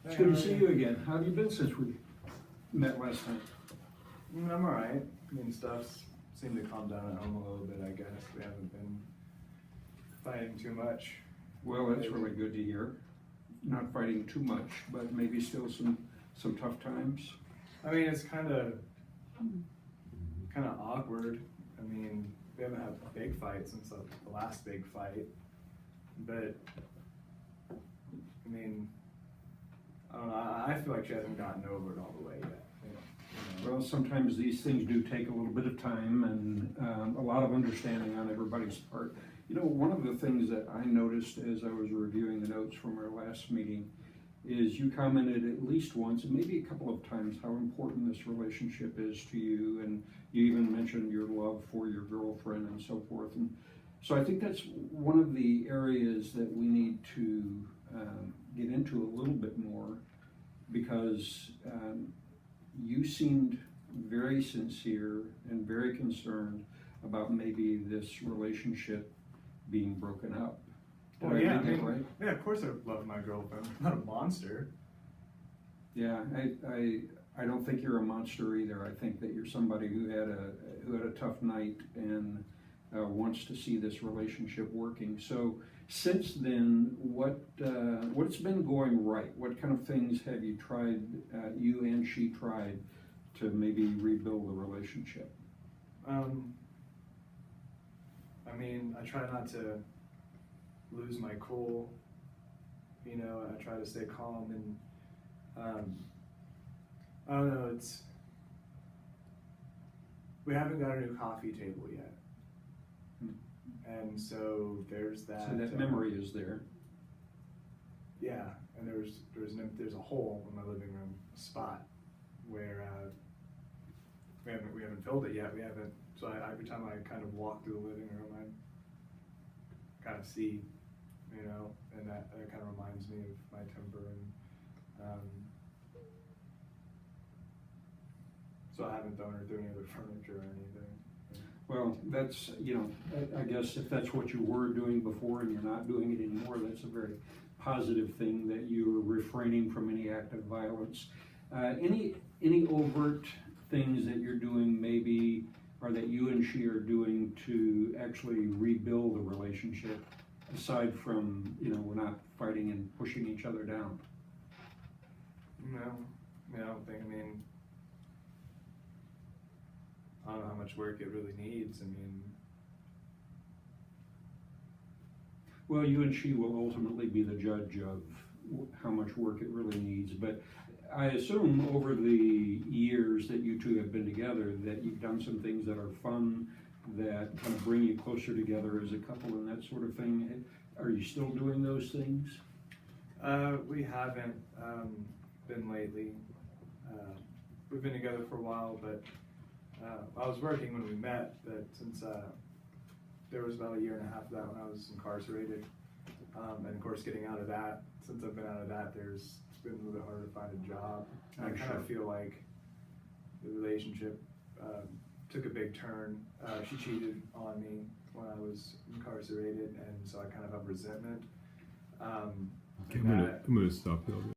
It's good to see you again. How have you been since we met last time? I'm alright. I mean, stuff's seemed to calm down at home a little bit, I guess. We haven't been fighting too much. Well, that's really good to hear. Not fighting too much, but maybe still some tough times. I mean, it's kind of awkward. I mean, we haven't had a big fight since the last big fight, but I mean, I don't know. I feel like she hasn't gotten over it all the way yet. You know? Well, sometimes these things do take a little bit of time and a lot of understanding on everybody's part. You know, one of the things that I noticed as I was reviewing the notes from our last meeting is you commented at least once, and maybe a couple of times, how important this relationship is to you, and you even mentioned your love for your girlfriend and so forth. And so I think that's one of the areas that we need to get into a little bit more, because you seemed very sincere and very concerned about maybe this relationship being broken up. Did Well, I yeah, read I mean, that right? yeah, of course I love my girlfriend. I'm not a monster. Yeah, I don't think you're a monster either. I think that you're somebody who had a tough night and wants to see this relationship working. So since then, what's been going right? What kind of things have you tried, you and she tried, to maybe rebuild the relationship? I mean, I try not to lose my cool. You know, I try to stay calm, and I don't know. We haven't got a new coffee table yet, and so there's that. So that memory is there. Yeah, and there's a hole in my living room, a spot where we haven't filled it yet. We haven't. So every time I kind of walk through the living room, I kind of see, you know, and that kind of reminds me of my temper, and so I haven't thrown her through any other furniture or anything. Well, that's, you know, I guess if that's what you were doing before and you're not doing it anymore, that's a very positive thing, that you're refraining from any act of violence. Any overt things that you're doing maybe, or that you and she are doing to actually rebuild the relationship, aside from, you know, we're not fighting and pushing each other down? No, I don't think. I mean, I don't know how much work it really needs. I mean, well, you and she will ultimately be the judge of how much work it really needs, but I assume over the years that you two have been together that you've done some things that are fun, that kind of bring you closer together as a couple and that sort of thing. Are you still doing those things? we haven't been lately. We've been together for a while, but I was working when we met, but since there was about a year and a half of that when I was incarcerated, and of course getting out of that, since I've been out of that, it's been a little bit harder to find a job. I kind of feel like the relationship took a big turn. She cheated on me when I was incarcerated, and so I kind of have resentment. Okay, I'm gonna stop you.